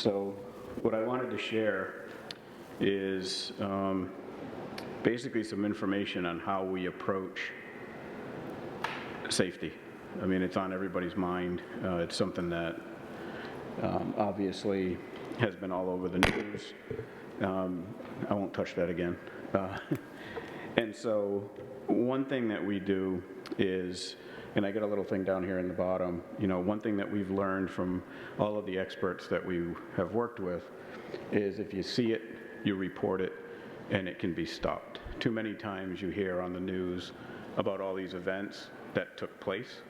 So what I wanted to share is basically some information on how we approach safety. I mean, it's on everybody's mind. It's something that obviously has been all over the news. I won't touch that again. And so one thing that we do is, and I get a little thing down here in the bottom, you know, one thing that we've learned from all of the experts that we have worked with is if you see it, you report it, and it can be stopped. Too many times you hear on the news about all these events that took place.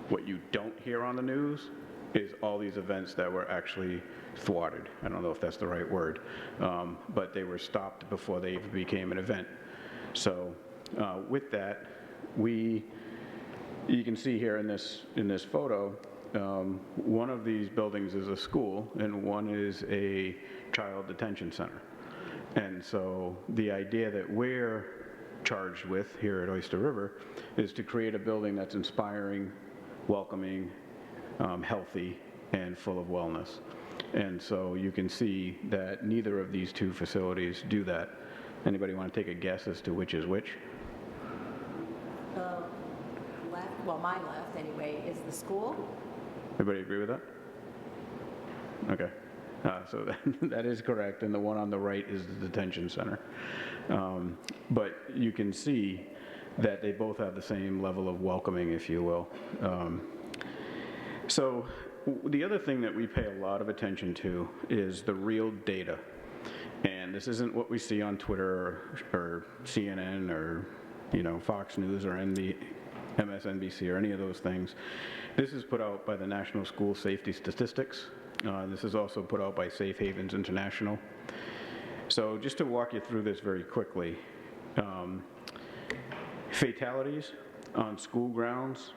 What you don't hear on the news is all these events that were actually thwarted. I don't know if that's the right word, but they were stopped before they even became an event. So with that, you can see here in this photo, one of these buildings is a school and one is a child detention center. And so the idea that we're charged with here at Oyster River is to create a building that's inspiring, welcoming, healthy, and full of wellness. And so you can see that neither of these two facilities do that. Anybody want to take a guess as to which is which? Left, well, my left anyway, is the school. Everybody agree with that? Okay. So that is correct, and the one on the right is the detention center. But you can see that they both have the same level of welcoming, if you will. So the other thing that we pay a lot of attention to is the real data. And this isn't what we see on Twitter or CNN or, you know, Fox News or MSNBC or any of those things. This is put out by the National School Safety Statistics. This is also put out by Safe Havens International. So just to walk you through this very quickly, fatalities on school grounds,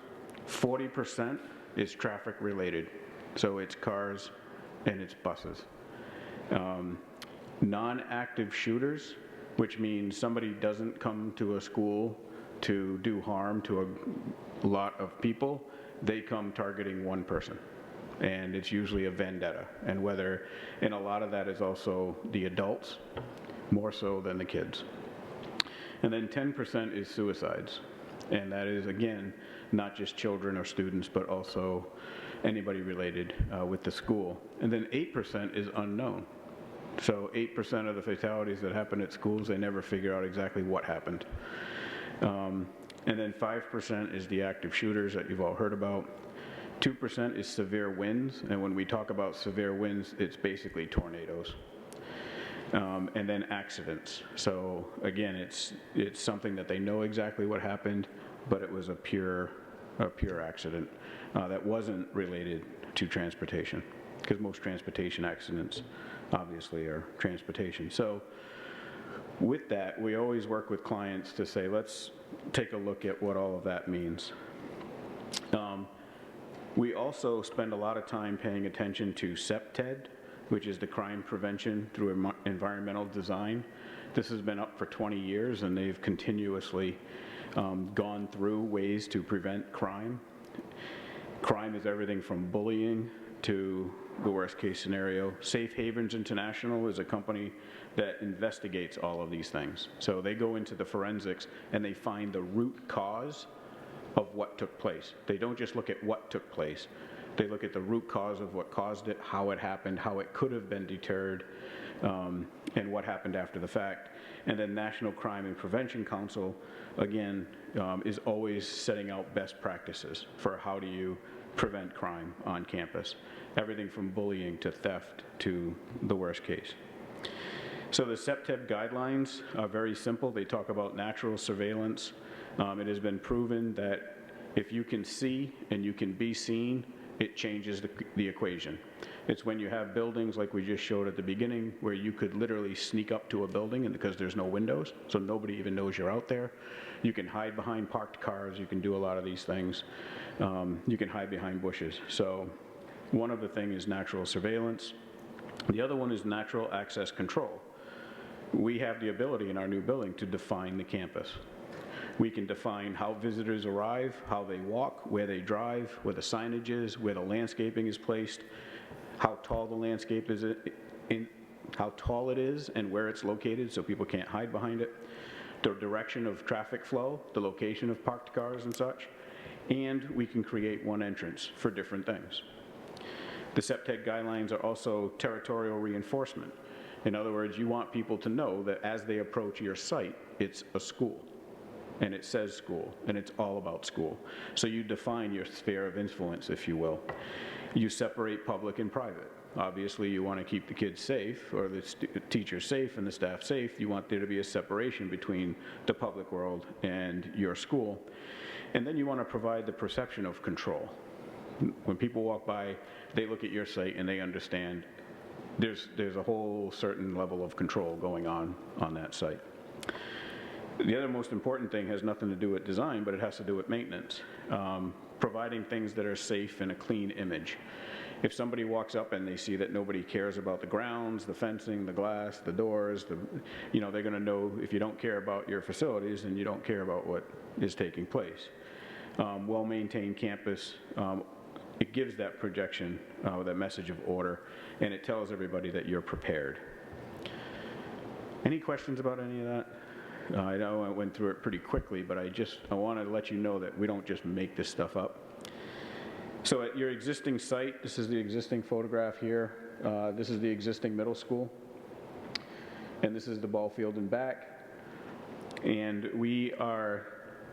40% is traffic related. So it's cars and it's buses. Non-active shooters, which means somebody doesn't come to a school to do harm to a lot of people, they come targeting one person. And it's usually a vendetta. And a lot of that is also the adults, more so than the kids. And then 10% is suicides. And that is, again, not just children or students, but also anybody related with the school. And then 8% is unknown. So 8% of the fatalities that happen at schools, they never figure out exactly what happened. And then 5% is the active shooters that you've all heard about. 2% is severe winds, and when we talk about severe winds, it's basically tornadoes. And then accidents. So again, it's something that they know exactly what happened, but it was a pure accident that wasn't related to transportation, because most transportation accidents obviously are transportation. So with that, we always work with clients to say, let's take a look at what all of that means. We also spend a lot of time paying attention to CPTED, which is the crime prevention through environmental design. This has been up for 20 years, and they've continuously gone through ways to prevent crime. Crime is everything from bullying to the worst case scenario. Safe Havens International is a company that investigates all of these things. So they go into the forensics and they find the root cause of what took place. They don't just look at what took place. They look at the root cause of what caused it, how it happened, how it could have been deterred, and what happened after the fact. And then National Crime and Prevention Council, again, is always setting out best practices for how do you prevent crime on campus. Everything from bullying to theft to the worst case. So the CPTED guidelines are very simple. They talk about natural surveillance. It has been proven that if you can see and you can be seen, it changes the equation. It's when you have buildings like we just showed at the beginning where you could literally sneak up to a building and because there's no windows, so nobody even knows you're out there. You can hide behind parked cars. You can do a lot of these things. You can hide behind bushes. So one of the things is natural surveillance. The other one is natural access control. We have the ability in our new building to define the campus. We can define how visitors arrive, how they walk, where they drive, where the signage is, where the landscaping is placed, how tall the landscape is, how tall it is and where it's located so people can't hide behind it, the direction of traffic flow, the location of parked cars and such, and we can create one entrance for different things. The SEPTED guidelines are also territorial reinforcement. In other words, you want people to know that as they approach your site, it's a school, and it says school, and it's all about school. So you define your sphere of influence, if you will. You separate public and private. Obviously, you want to keep the kids safe, or the teachers safe and the staff safe. You want there to be a separation between the public world and your school. And then you want to provide the perception of control. When people walk by, they look at your site and they understand there's a whole certain level of control going on that site. The other most important thing has nothing to do with design, but it has to do with maintenance. Providing things that are safe and a clean image. If somebody walks up and they see that nobody cares about the grounds, the fencing, the glass, the doors, they're going to know if you don't care about your facilities, then you don't care about what is taking place. Well-maintained campus, it gives that projection, that message of order, and it tells everybody that you're prepared. Any questions about any of that? I know I went through it pretty quickly, but I want to let you know that we don't just make this stuff up. So at your existing site, this is the existing photograph here. This is the existing middle school. And this is the ball field in back. And we are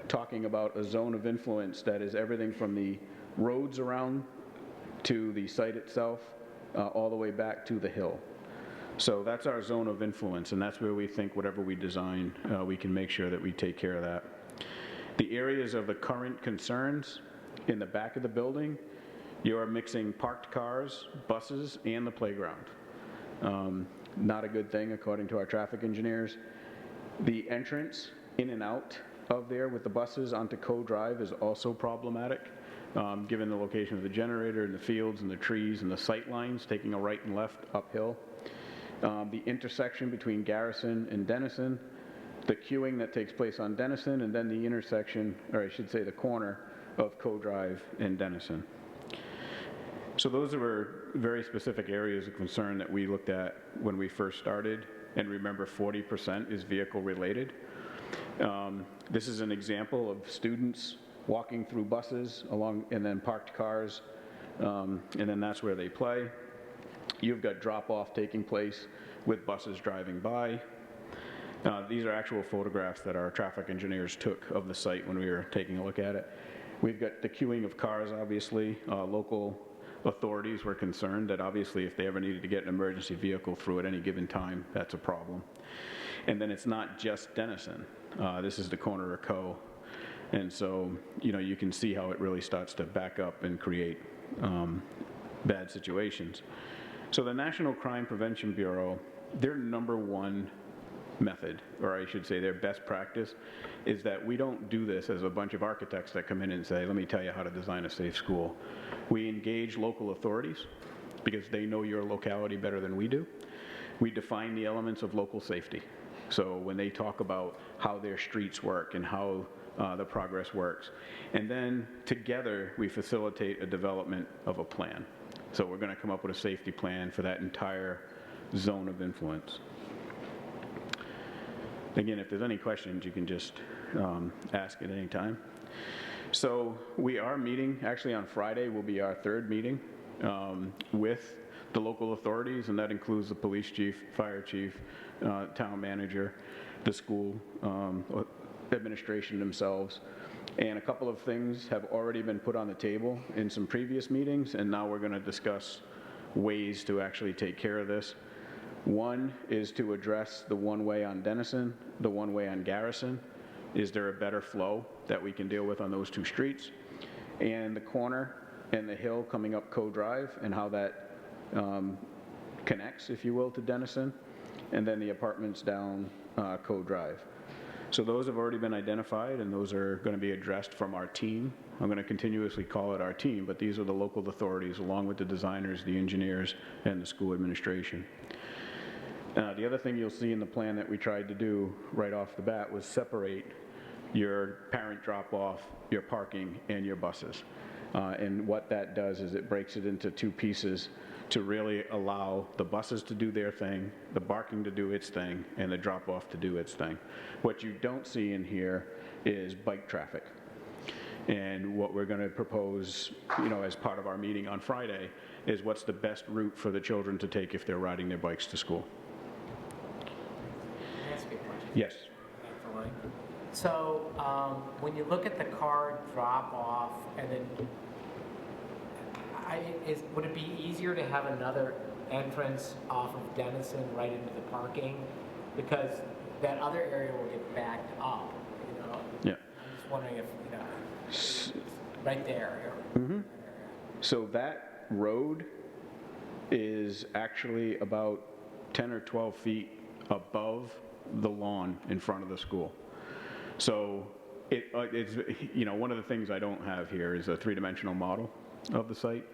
talking about a zone of influence that is everything from the roads around to the site itself, all the way back to the hill. So that's our zone of influence, and that's where we think whatever we design, we can make sure that we take care of that. The areas of the current concerns in the back of the building, you are mixing parked cars, buses, and the playground. Not a good thing, according to our traffic engineers. The entrance in and out of there with the buses onto Co Drive is also problematic, given the location of the generator and the fields and the trees and the sight lines taking a right and left uphill. The intersection between Garrison and Denison, the queuing that takes place on Denison, and then the intersection, or I should say the corner, of Co Drive and Denison. So those were very specific areas of concern that we looked at when we first started, and remember 40% is vehicle related. This is an example of students walking through buses along, and then parked cars, and then that's where they play. You've got drop-off taking place with buses driving by. These are actual photographs that our traffic engineers took of the site when we were taking a look at it. We've got the queuing of cars, obviously. Local authorities were concerned that obviously if they ever needed to get an emergency vehicle through at any given time, that's a problem. And then it's not just Denison. This is the corner of Co. And so, you can see how it really starts to back up and create bad situations. So the National Crime Prevention Bureau, their number one method, or I should say their best practice, is that we don't do this as a bunch of architects that come in and say, let me tell you how to design a safe school. We engage local authorities because they know your locality better than we do. We define the elements of local safety. So when they talk about how their streets work and how the progress works, and then together we facilitate a development of a plan. So we're going to come up with a safety plan for that entire zone of influence. Again, if there's any questions, you can just ask at any time. So we are meeting, actually on Friday will be our third meeting with the local authorities, and that includes the police chief, fire chief, town manager, the school administration themselves. And a couple of things have already been put on the table in some previous meetings, and now we're going to discuss ways to actually take care of this. One is to address the one-way on Denison, the one-way on Garrison. Is there a better flow that we can deal with on those two streets? And the corner and the hill coming up Co Drive, and how that connects, if you will, to Denison, and then the apartments down Co Drive. So those have already been identified, and those are going to be addressed from our team. I'm going to continuously call it our team, but these are the local authorities, along with the designers, the engineers, and the school administration. The other thing you'll see in the plan that we tried to do right off the bat was separate your parent drop-off, your parking, and your buses. And what that does is it breaks it into two pieces to really allow the buses to do their thing, the barking to do its thing, and the drop-off to do its thing. What you don't see in here is bike traffic. And what we're going to propose, as part of our meeting on Friday, is what's the best route for the children to take if they're riding their bikes to school. Can I ask you a question? Yes. So when you look at the car drop off, and then would it be easier to have another entrance off of Denison right into the parking, because that other area will get backed up? Yeah. I'm just wondering if right there. So that road is actually about 10 or 12 feet above the lawn in front of the school. So it's, one of the things I don't have here is a three-dimensional model of the site,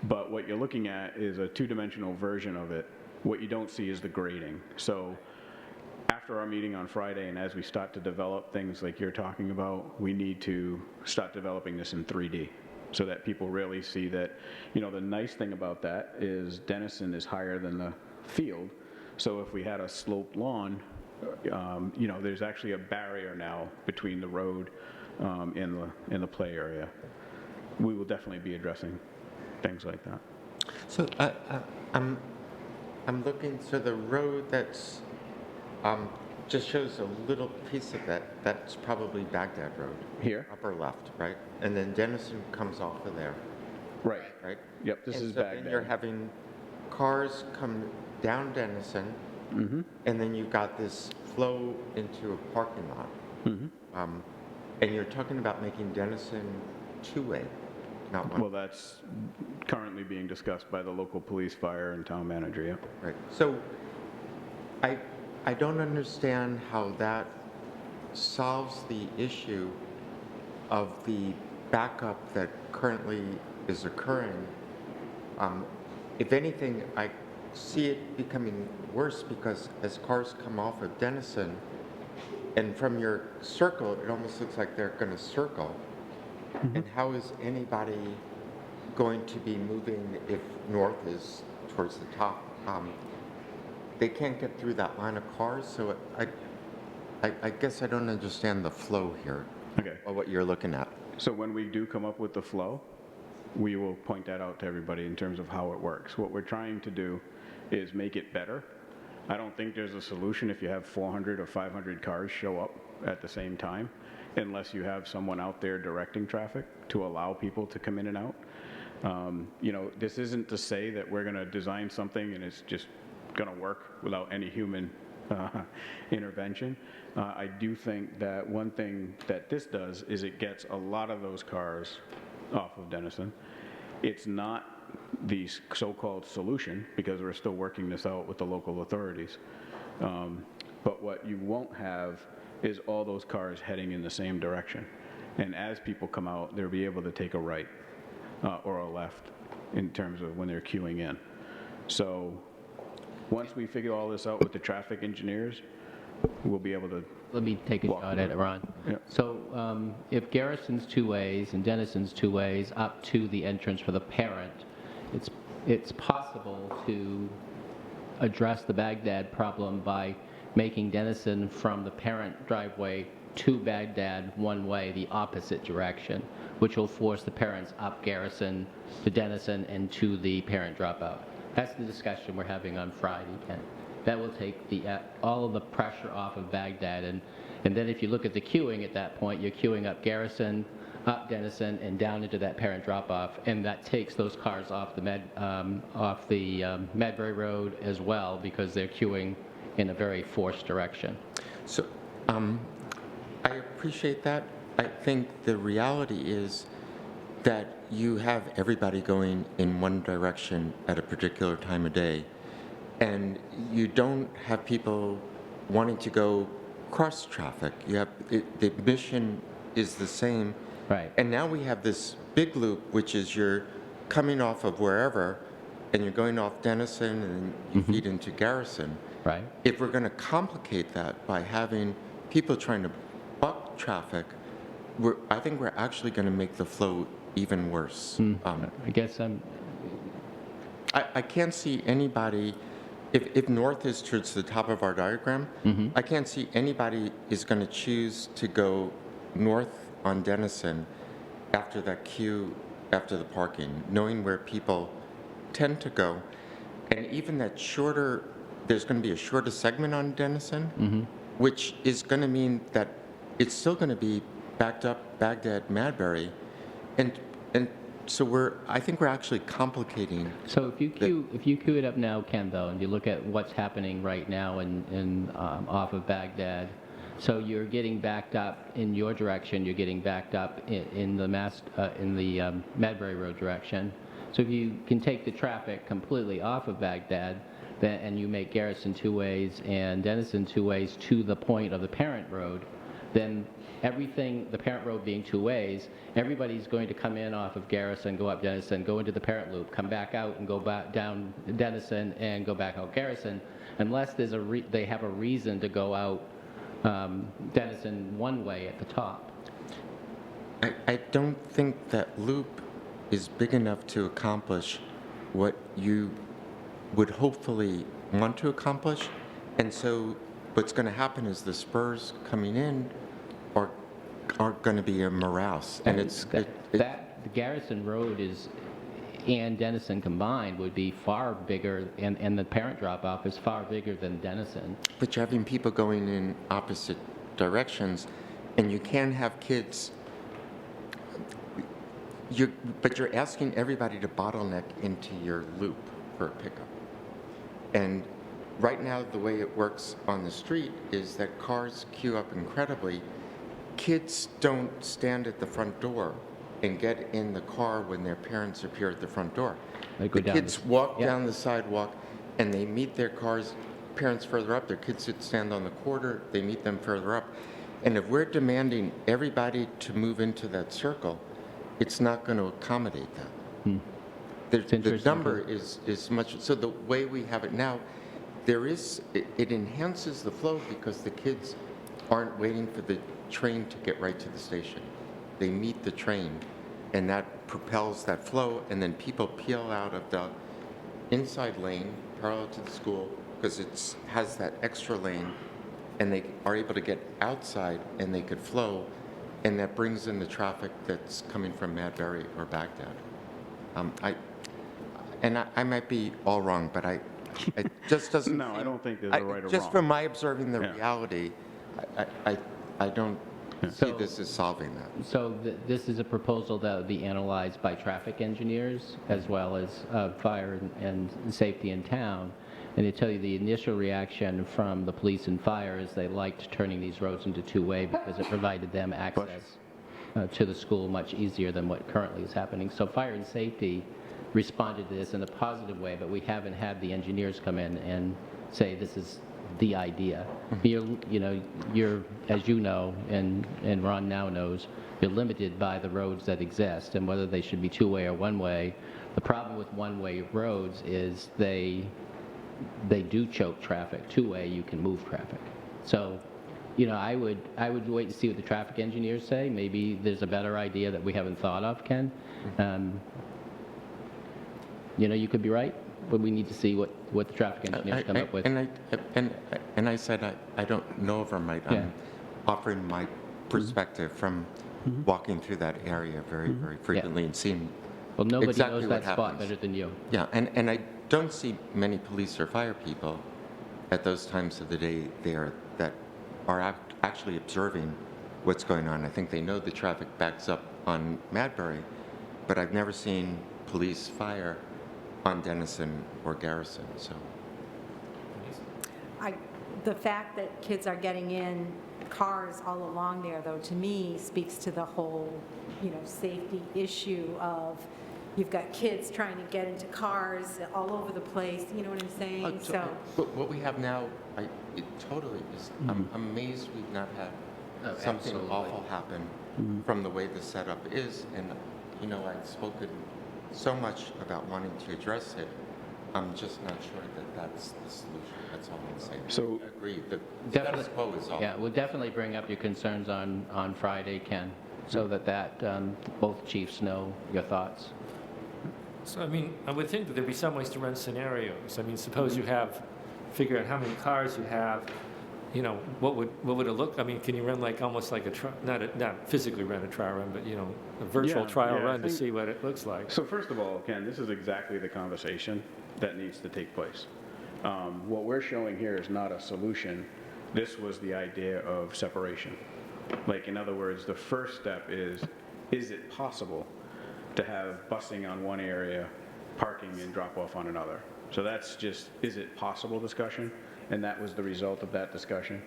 but what you're looking at is a two-dimensional version of it. What you don't see is the grading. So after our meeting on Friday, and as we start to develop things like you're talking about, we need to start developing this in 3D so that people really see that, the nice thing about that is Denison is higher than the field. So if we had a sloped lawn, there's actually a barrier now between the road and the play area. We will definitely be addressing things like that. So I'm looking, so the road that's just shows a little piece of that. That's probably Baghdad Road. Here? Upper left, right? And then Denison comes off of there, Right. right? Yep, this And is so then Baghdad. you're having cars come down Denison, and then you've got this flow into a parking lot. And you're talking about making Denison two-way, not one. Well, that's currently being discussed by the local police, fire, and town manager, yeah. Right. So I don't understand how that solves the issue of the backup that currently is occurring. If anything, I see it becoming worse because as cars come off of Denison, and from your circle, it almost looks like they're going to circle. And how is anybody going to be moving if north is towards the top? They can't get through that line of cars, so I guess I don't understand the flow here. Okay. Or what you're looking at. So when we do come up with the flow, we will point that out to everybody in terms of how it works. What we're trying to do is make it better. I don't think there's a solution if you have 400 or 500 cars show up at the same time, unless you have someone out there directing traffic to allow people to come in and out. This isn't to say that we're going to design something and it's just going to work without any human intervention. I do think that one thing that this does is it gets a lot of those cars off of Denison. It's not the so-called solution because we're still working this out with the local authorities. But what you won't have is all those cars heading in the same direction. And as people come out, they'll be able to take a right or a left in terms of when they're queuing in. So once we figure all this out with the traffic engineers, we'll be able to. Let me take a shot at it, Ron. Yeah. So if Garrison's two ways and Denison's two ways up to the entrance for the parent, it's possible to address the Baghdad problem by making Denison from the parent driveway to Baghdad one way, the opposite direction, which will force the parents up Garrison to Denison and to the parent dropout. That's the discussion we're having on Friday, Ken. That will take all of the pressure off of Baghdad, and then if you look at the queuing at that point, you're queuing up Garrison, up Denison, and down into that parent drop-off, and that takes those cars off the Medbury Road as well because they're queuing in a very forced direction. So I appreciate that. I think the reality is that you have everybody going in one direction at a particular time of day, and you don't have people wanting to go cross traffic. You have the mission is the same. Right. And now we have this big loop, which is you're coming off of wherever, and you're going off Denison, and you feed into Garrison. Right. If we're going to complicate that by having people trying to buck traffic, I think we're actually going to make the flow even worse. I guess I can't see anybody, if north is towards the top of our diagram, I can't see anybody is going to choose to go north on Denison after that queue, after the parking, knowing where people tend to go. And even that shorter, there's going to be a shorter segment on Denison, which is going to mean that it's still going to be backed up Baghdad, Madbury. And so I think we're actually complicating. So if you queue it up now, Ken, though, and you look at what's happening right now off of Baghdad, so you're getting backed up in your direction, you're getting backed up in the Madbury Road direction. So if you can take the traffic completely off of Baghdad, and you make Garrison two ways and Denison two ways to the point of the parent road, then everything, the parent road being two ways, everybody's going to come in off of Garrison, go up Denison, go into the parent loop, come back out and go back down Denison and go back out Garrison, unless they have a reason to go out Denison one way at the top. I don't think that loop is big enough to accomplish what you would hopefully want to accomplish. And so what's going to happen is the spurs coming in are going to be a morass. And the Garrison Road and Denison combined would be far bigger, and the parent drop-off is far bigger than Denison. But you're having people going in opposite directions, and you can have kids. But you're asking everybody to bottleneck into your loop for a pickup. And right now, the way it works on the street is that cars queue up incredibly. Kids don't stand at the front door and get in the car when their parents appear at the front door. They go The down kids walk down the sidewalk and they meet their parents further up. Their kids stand on the corner, they meet them further up. And if we're demanding everybody to move into that circle, it's not going to accommodate that. The number is much, so the way we have it now, it enhances the flow because the kids aren't waiting for the train to get right to the station. They meet the train, and that propels that flow, and then people peel out of the inside lane parallel to the school because it has that extra lane, and they are able to get outside and they could flow, and that brings in the traffic that's coming from Madbury or Baghdad. I might be all wrong, but it just doesn't. No, I don't think there's a right or wrong. Just from my observing the Yeah. reality, I don't see this as solving that. So this is a proposal that would be analyzed by traffic engineers as well as fire and safety in town. And to tell you, the initial reaction from the police and fire is they liked turning these roads into two-way because it provided them access to the school much easier than what currently is happening. So fire and safety responded to this in a positive way, but we haven't had the engineers come in and say this is the idea. You're, as you know, and Ron now knows, you're limited by the roads that exist and whether they should be two-way or one-way. The problem with one-way roads is they do choke traffic. Two-way, you can move traffic. So, I would wait to see what the traffic engineers say. Maybe there's a better idea that we haven't thought of, Ken. You could be right, but we need to see what the traffic engineers come up with. And I said I don't know if I'm right. I'm offering my perspective from walking through that area very, very frequently and seeing Well, nobody exactly knows what that spot happens. better than you. Yeah, and I don't see many police or fire people at those times of the day there that are actually observing what's going on. I think they know the traffic backs up on Madbury, but I've never seen police, fire on Denison or Garrison, so. The fact that kids are getting in cars all along there, though, to me, speaks to the whole, safety issue of you've got kids trying to get into cars all over the place, you know what I'm saying? But what we have now, it totally is, I'm amazed we've not had something absolutely. awful happen from the way the setup is. And, I've spoken so much about wanting to address it. I'm just not sure that that's the solution. That's all I'm saying. So- I agree. The Definitely- status quo is awful. Yeah, we'll definitely bring up your concerns on Friday, Ken, so that both chiefs know your thoughts. So, I mean, I would think that there'd be some ways to run scenarios. I mean, suppose you have, figure out how many cars you have, you know, what would it look, I mean, can you run like, almost like not physically run a trial run, but, you know, a virtual trial I run to think- see what it looks like? So first of all, Ken, this is exactly the conversation that needs to take place. What we're showing here is not a solution. This was the idea of separation. Like, in other words, the first step is it possible to have busing on one area, parking and drop off on another? So that's just, is it possible discussion? And that was the result of that discussion.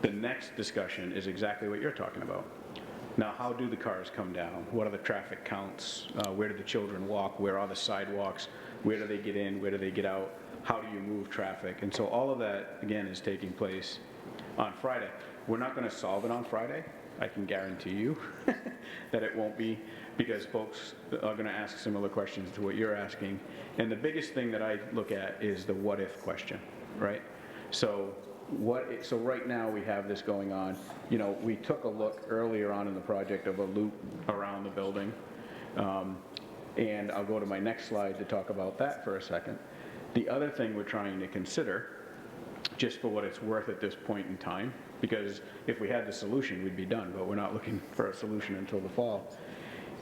The next discussion is exactly what you're talking about. Now, how do the cars come down? What are the traffic counts? Where do the children walk? Where are the sidewalks? Where do they get in? Where do they get out? How do you move traffic? And so all of that, again, is taking place on Friday. We're not going to solve it on Friday. I can guarantee you that it won't be, because folks are going to ask similar questions to what you're asking. And the biggest thing that I look at is the what if question, right? So so right now we have this going on. You know, we took a look earlier on in the project of a loop around the building. And I'll go to my next slide to talk about that for a second. The other thing we're trying to consider, just for what it's worth at this point in time, because if we had the solution, we'd be done, but we're not looking for a solution until the fall,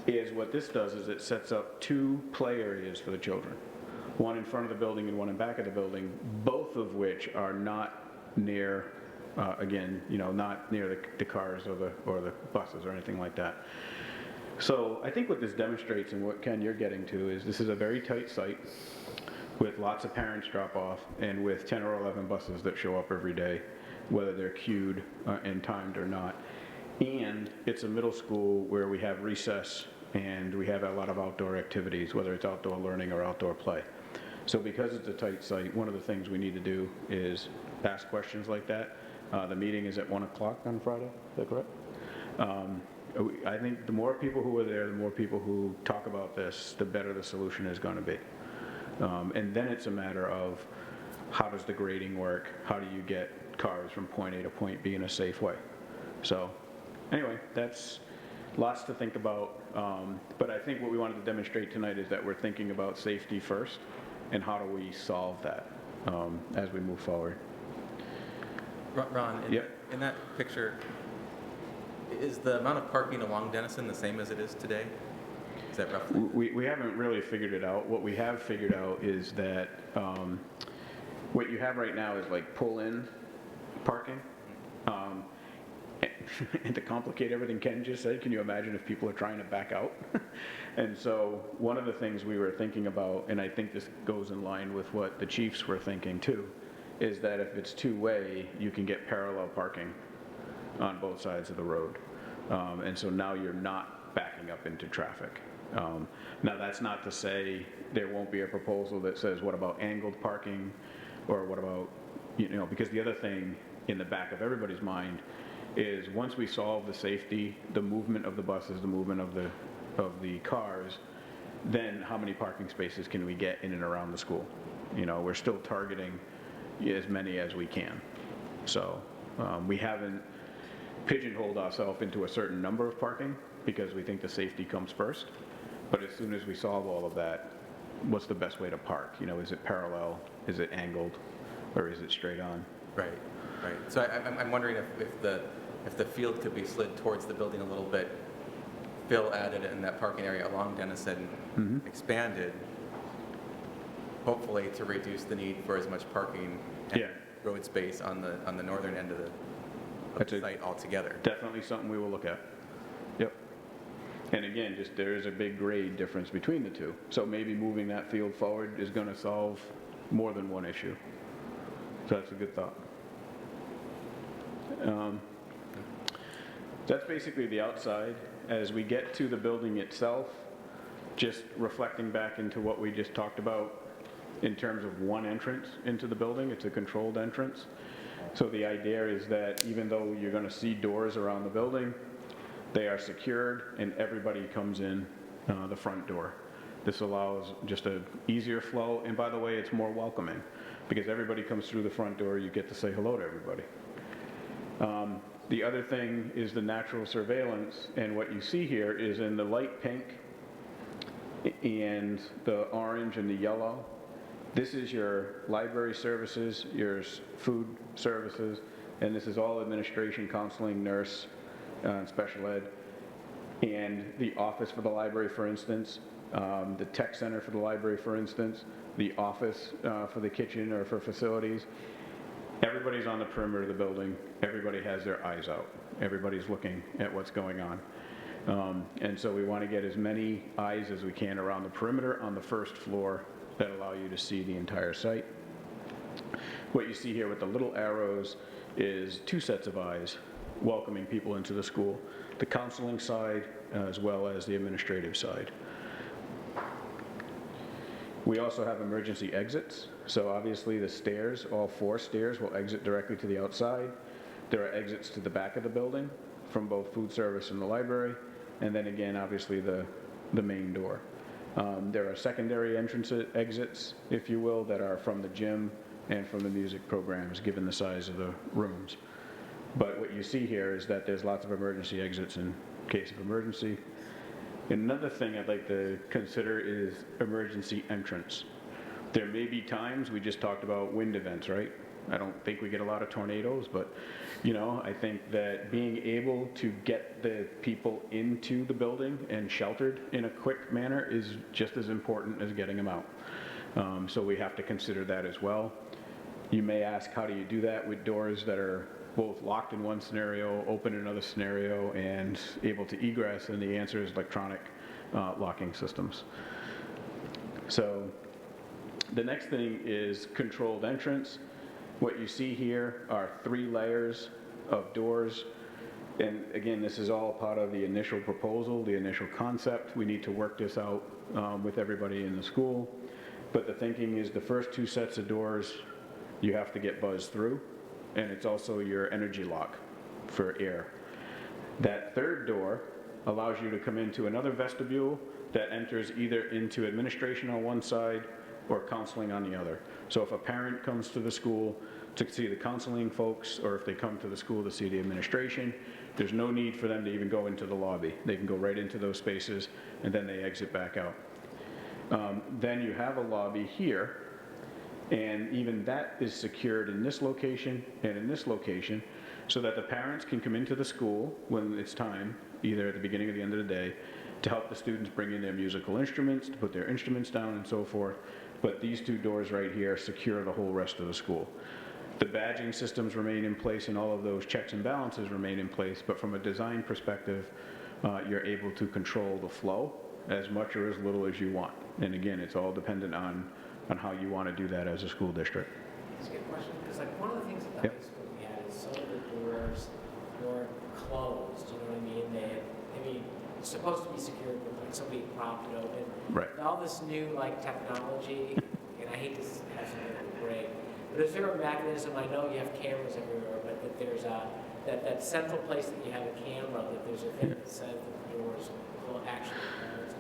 is what this does is it sets up 2 play areas for the children. One in front of the building and one in back of the building, both of which are not near, again, you know, not near the cars or the buses or anything like that. So I think what this demonstrates, and what, Ken, you're getting to, is this is a very tight site with lots of parents drop off and with 10 or 11 buses that show up every day, whether they're queued and timed or not. And it's a middle school where we have recess and we have a lot of outdoor activities, whether it's outdoor learning or outdoor play. So because it's a tight site, one of the things we need to do is ask questions like that. The meeting is at 1 o'clock on Friday, is that correct? I think the more people who are there, the more people who talk about this, the better the solution is going to be. And then it's a matter of, how does the grading work? How do you get cars from point A to point B in a safe way? So anyway, that's lots to think about. But I think what we wanted to demonstrate tonight is that we're thinking about safety first, and how do we solve that as we move forward. Ron, Yep. in that picture, is the amount of parking along Denison the same as it is today? Is that roughly? We haven't really figured it out. What we have figured out is that what you have right now is like pull-in parking. And to complicate everything Ken just said, can you imagine if people are trying to back out? And so one of the things we were thinking about, and I think this goes in line with what the chiefs were thinking too, is that if it's two-way, you can get parallel parking on both sides of the road. And so now you're not backing up into traffic. Now that's not to say there won't be a proposal that says, what about angled parking? Or what about, you know, because the other thing in the back of everybody's mind is once we solve the safety, the movement of the buses, the movement of the cars, then how many parking spaces can we get in and around the school? You know, we're still targeting as many as we can. So we haven't pigeonholed ourselves into a certain number of parking because we think the safety comes first. But as soon as we solve all of that, what's the best way to park? You know, is it parallel, is it angled, or is it straight on? Right, right. So I'm wondering if the field could be slid towards the building a little bit, Phil added in that parking area along Denison, expanded, hopefully to reduce the need for as much parking and Yeah. road space on the northern end of the site altogether. Definitely something we will look at. Yep. And again, just there is a big grade difference between the two. So maybe moving that field forward is going to solve more than one issue. So that's a good thought. That's basically the outside. As we get to the building itself, just reflecting back into what we just talked about in terms of one entrance into the building, it's a controlled entrance. So the idea is that even though you're going to see doors around the building, they are secured and everybody comes in the front door. This allows just an easier flow, and by the way, it's more welcoming because everybody comes through the front door, you get to say hello to everybody. The other thing is the natural surveillance, and what you see here is in the light pink, And the orange and the yellow, this is your library services, your food services, and this is all administration, counseling, nurse, and special ed. And the office for the library, for instance, the tech center for the library, for instance, the office for the kitchen or for facilities. Everybody's on the perimeter of the building. Everybody has their eyes out. Everybody's looking at what's going on. And so we want to get as many eyes as we can around the perimeter on the first floor that allow you to see the entire site. What you see here with the little arrows is 2 sets of eyes welcoming people into the school, the counseling side as well as the administrative side. We also have emergency exits. So obviously the stairs, all 4 stairs will exit directly to the outside. There are exits to the back of the building from both food service and the library. And then again, obviously the main door. There are secondary exits, if you will, that are from the gym and from the music programs, given the size of the rooms. But what you see here is that there's lots of emergency exits in case of emergency. Another thing I'd like to consider is emergency entrance. There may be times, we just talked about wind events, right? I don't think we get a lot of tornadoes, but I think that being able to get the people into the building and sheltered in a quick manner is just as important as getting them out. So we have to consider that as well. You may ask, how do you do that with doors that are both locked in one scenario, open in another scenario, and able to egress? And the answer is electronic locking systems. So the next thing is controlled entrance. What you see here are 3 layers of doors. And again, this is all part of the initial proposal, the initial concept. We need to work this out with everybody in the school. But the thinking is the first 2 sets of doors you have to get buzzed through. And it's also your energy lock for air. That 3rd door allows you to come into another vestibule that enters either into administration on one side or counseling on the other. So if a parent comes to the school to see the counseling folks, or if they come to the school to see the administration, there's no need for them to even go into the lobby. They can go right into those spaces, and then they exit back out. Then you have a lobby here, and even that is secured in this location and in this location, so that the parents can come into the school when it's time, either at the beginning or the end of the day, to help the students bring in their musical instruments, to put their instruments down and so forth. But these 2 doors right here secure the whole rest of the school. The badging systems remain in place and all of those checks and balances remain in place, but from a design perspective, you're able to control the flow as much or as little as you want. And again, it's all dependent on how you want to do that as a school district. That's a good question, because one of the things at the Yep. high school we had is some of the doors were closed, you know what I mean? It's supposed to be secured, but somebody propped it open. Right. And all this new technology, and I hate to have something break, but is there a mechanism? I know you have cameras everywhere, but that there's that central place that you have a camera, that there's a thing that says that the doors will actually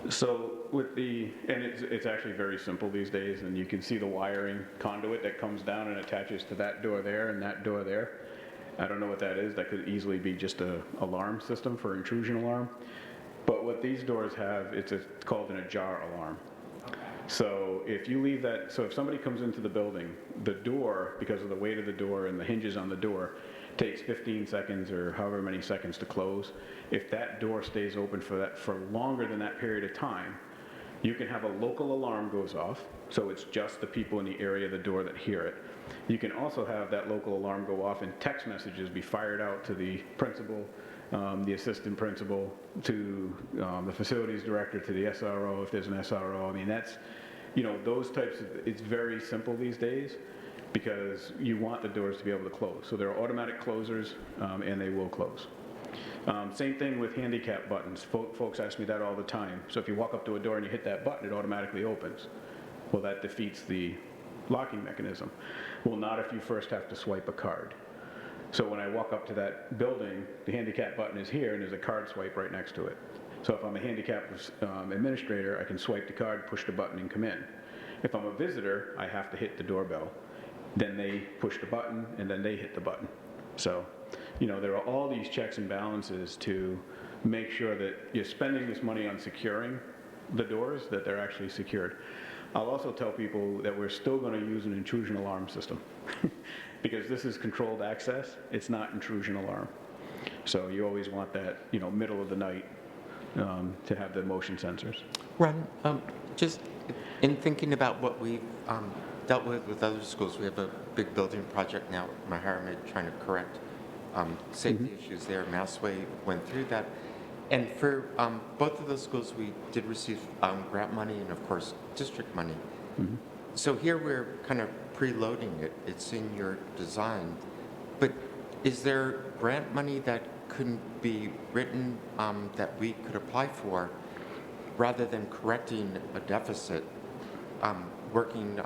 close. So it's actually very simple these days, and you can see the wiring conduit that comes down and attaches to that door there and that door there. I don't know what that is. That could easily be just a alarm system for intrusion alarm. But what these doors have, it's called an ajar alarm. Okay. So if you leave that, so if somebody comes into the building, the door, because of the weight of the door and the hinges on the door, takes 15 seconds or however many seconds to close. If that door stays open for longer than that period of time, you can have a local alarm goes off, so it's just the people in the area of the door that hear it. You can also have that local alarm go off and text messages be fired out to the principal, the assistant principal, to the facilities director, to the SRO if there's an SRO. I mean, that's, those types of, it's very simple these days because you want the doors to be able to close. So there are automatic closers and they will close. Same thing with handicap buttons. Folks ask me that all the time. So if you walk up to a door and you hit that button, it automatically opens. Well, that defeats the locking mechanism. Well, not if you first have to swipe a card. So when I walk up to that building, the handicap button is here and there's a card swipe right next to it. So if I'm a handicap administrator, I can swipe the card, push the button, and come in. If I'm a visitor, I have to hit the doorbell. Then they push the button, and then they hit the button. So, there are all these checks and balances to make sure that you're spending this money on securing, the doors, that they're actually secured. I'll also tell people that we're still going to use an intrusion alarm system because this is controlled access, it's not intrusion alarm. So you always want that, middle of the night to have the motion sensors. Ron, just in thinking about what we've dealt with other schools, we have a big building project now at Maharamid trying to correct safety issues there. Massway went through that. And for both of those schools, we did receive grant money and, of course, district money. So here we're kind of preloading it. It's in your design. But is there grant money that couldn't be written that we could apply for rather than correcting a deficit, working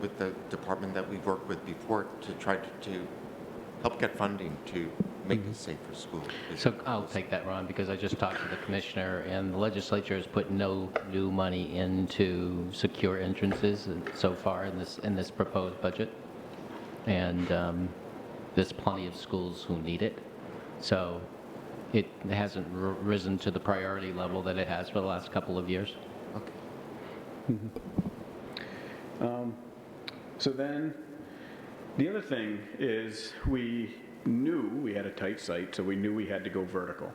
with the department that we've worked with before to try to help get funding to make a safer school? So I'll take that, Ron, because I just talked to the commissioner, and the legislature has put no new money into secure entrances so far in this proposed budget. And there's plenty of schools who need it. So it hasn't risen to the priority level that it has for the last couple of years. Okay. So then, the other thing is we knew we had a tight site, so we knew we had to go vertical.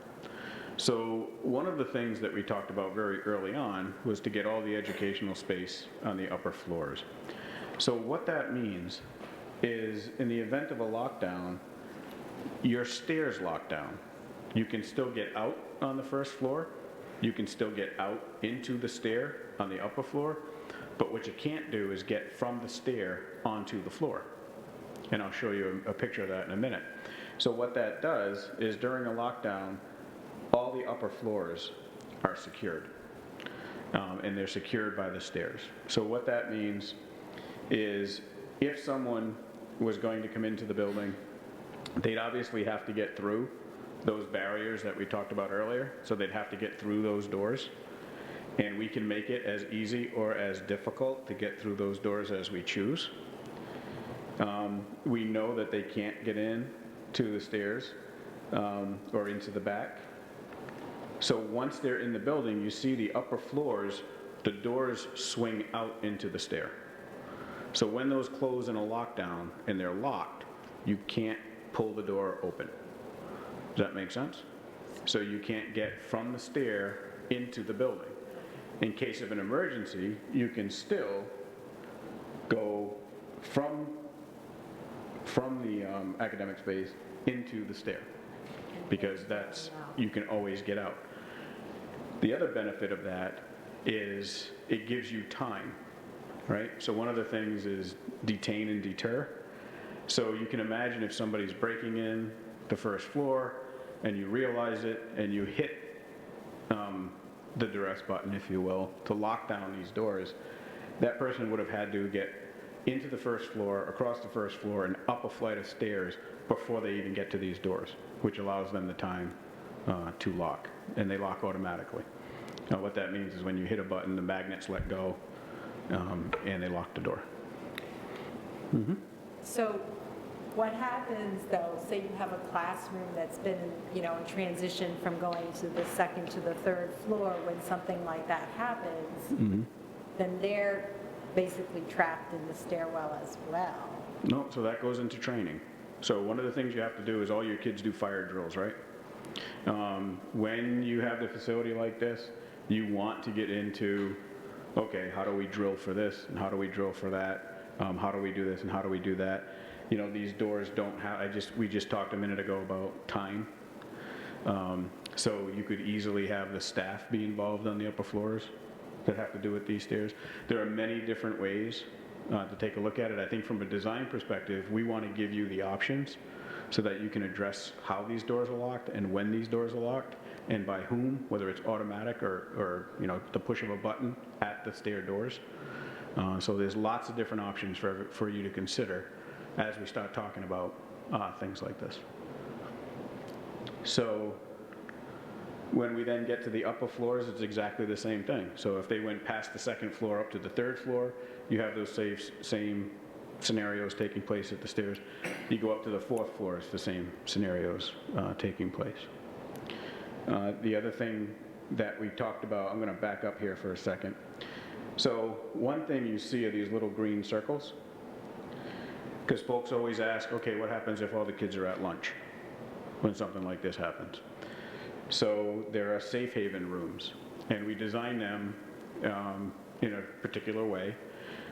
So one of the things that we talked about very early on was to get all the educational space on the upper floors. So what that means is in the event of a lockdown, your stairs lock down. You can still get out on the first floor. You can still get out into the stair on the upper floor. But what you can't do is get from the stair onto the floor. And I'll show you a picture of that in a minute. So what that does is during a lockdown, all the upper floors are secured. And they're secured by the stairs. So what that means is if someone was going to come into the building, they'd obviously have to get through those barriers that we talked about earlier. So they'd have to get through those doors. And we can make it as easy or as difficult to get through those doors as we choose. We know that they can't get in to the stairs or into the back. So once they're in the building, you see the upper floors, the doors swing out into the stair. So when those close in a lockdown and they're locked, you can't pull the door open. Does that make sense? So you can't get from the stair into the building. In case of an emergency, you can still go from the academic space into the stair because you can always get out. The other benefit of that is it gives you time, right? So one of the things is detain and deter. So you can imagine if somebody's breaking in the first floor and you realize it and you hit the duress button, if you will, to lock down these doors, that person would have had to get into the first floor, across the first floor, and up a flight of stairs before they even get to these doors, which allows them the time to lock, and they lock automatically. Now, what that means is when you hit a button, the magnets let go, and they lock the door. So what happens though, say you have a classroom that's been, in transition from going to the second to the third floor, when something like that happens, then they're basically trapped in the stairwell as well. No, so that goes into training. So one of the things you have to do is all your kids do fire drills, right? When you have the facility like this, you want to get into, okay, how do we drill for this, and how do we drill for that? How do we do this, and how do we do that? These doors don't have, we just talked a minute ago about time. So you could easily have the staff be involved on the upper floors that have to do with these stairs. There are many different ways to take a look at it. I think from a design perspective, we want to give you the options so that you can address how these doors are locked and when these doors are locked and by whom, whether it's automatic or the push of a button at the stair doors. So there's lots of different options for you to consider as we start talking about things like this. So when we then get to the upper floors, it's exactly the same thing. So if they went past the second floor up to the third floor, you have those same scenarios taking place at the stairs. You go up to the fourth floor, it's the same scenarios taking place. The other thing that we talked about, I'm going to back up here for a second. So one thing you see are these little green circles, because folks always ask, okay, what happens if all the kids are at lunch when something like this happens? So there are safe haven rooms, and we design them in a particular way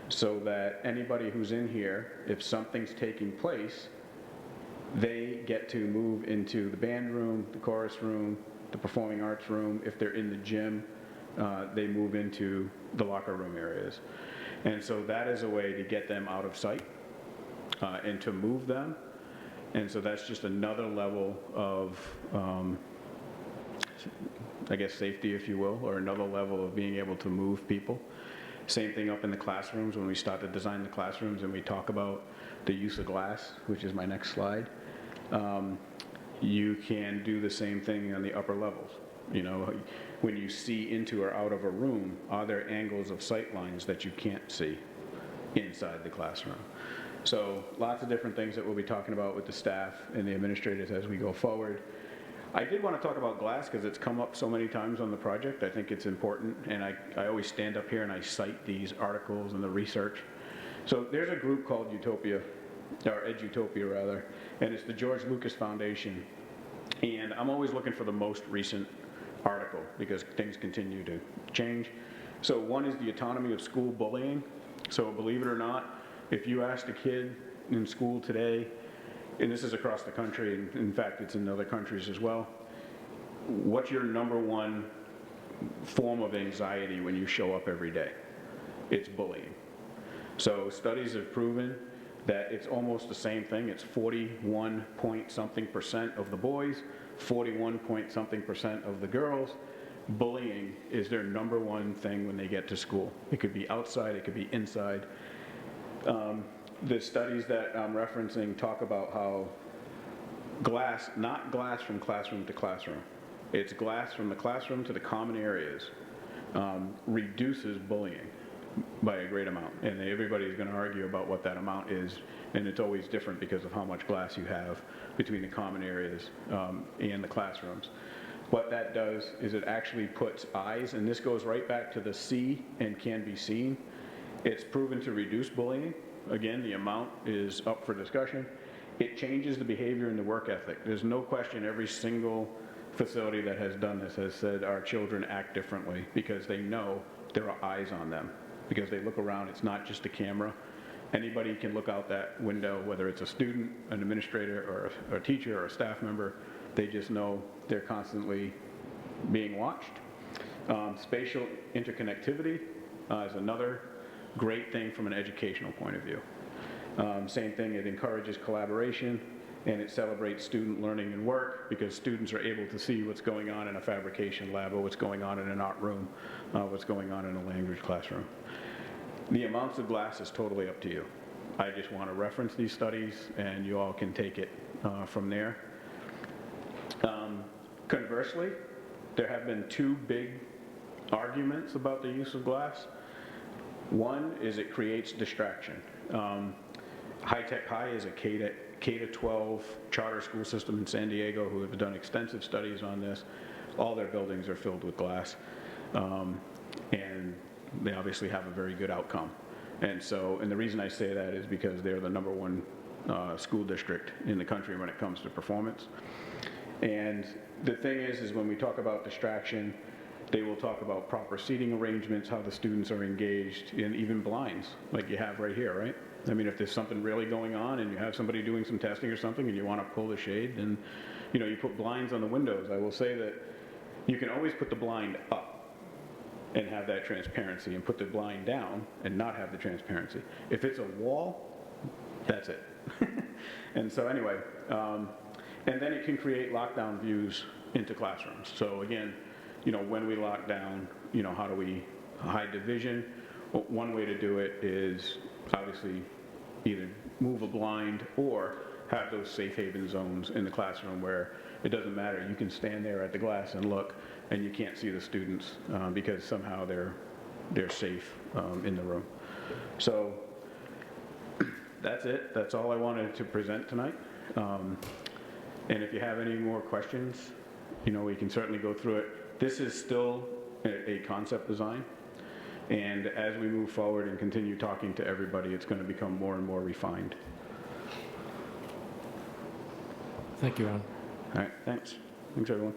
so that anybody who's in here, if something's taking place, they get to move into the band room, the chorus room, the performing arts room. If they're in the gym, they move into the locker room areas. And so that is a way to get them out of sight and to move them. And so that's just another level of, I guess, safety, if you will, or another level of being able to move people. Same thing up in the classrooms when we start to design the classrooms and we talk about the use of glass, which is my next slide. You can do the same thing on the upper levels. You know, when you see into or out of a room, are there angles of sight lines that you can't see inside the classroom? So lots of different things that we'll be talking about with the staff and the administrators as we go forward. I did want to talk about glass because it's come up so many times on the project. I think it's important, and I always stand up here and I cite these articles and the research. So there's a group called Utopia, or Edutopia rather, and it's the George Lucas Foundation. And I'm always looking for the most recent article because things continue to change. So one is the autonomy of school bullying. So believe it or not, if you asked a kid in school today, and this is across the country, and in fact it's in other countries as well, what's your number one form of anxiety when you show up every day? It's bullying. So studies have proven that it's almost the same thing. It's 41 point something % of the boys, 41 point something % of the girls. Bullying is their number one thing when they get to school. It could be outside, it could be inside. The studies that I'm referencing talk about how glass, not glass from classroom to classroom, it's glass from the classroom to the common areas, reduces bullying by a great amount. And everybody's going to argue about what that amount is, and it's always different because of how much glass you have between the common areas and the classrooms. What that does is it actually puts eyes, and this goes right back to the see and can be seen. It's proven to reduce bullying. Again, the amount is up for discussion. It changes the behavior and the work ethic. There's no question every single facility that has done this has said our children act differently because they know there are eyes on them. Because they look around, it's not just a camera. Anybody can look out that window, whether it's a student, an administrator, or a teacher, or a staff member. They just know they're constantly being watched. Spatial interconnectivity is another great thing from an educational point of view. Same thing, it encourages collaboration and it celebrates student learning and work because students are able to see what's going on in a fabrication lab or what's going on in an art room, what's going on in a language classroom. The amounts of glass is totally up to you. I just want to reference these studies and you all can take it from there. Conversely, there have been two big arguments about the use of glass. One is it creates distraction. High Tech High is a K-12 charter school system in San Diego who have done extensive studies on this. All their buildings are filled with glass, and they obviously have a very good outcome. And the reason I say that is because they're the #1 school district in the country when it comes to performance. And the thing is when we talk about distraction, they will talk about proper seating arrangements, how the students are engaged, and even blinds, like you have right here, right? I mean, if there's something really going on and you have somebody doing some testing or something and you want to pull the shade, then, you put blinds on the windows. I will say that you can always put the blind up and have that transparency and put the blind down and not have the transparency. If it's a wall, that's it. And so anyway, and then it can create lockdown views into classrooms. So again, when we lock down, how do we hide division? Well, one way to do it is obviously either move a blind or have those safe haven zones in the classroom where it doesn't matter. You can stand there at the glass and look, and you can't see the students because somehow they're safe in the room. So that's it. That's all I wanted to present tonight. And if you have any more questions, we can certainly go through it This is still a concept design, and as we move forward and continue talking to everybody, it's going to become more and more refined. Thank you, Ron. All right, thanks. Thanks, everyone.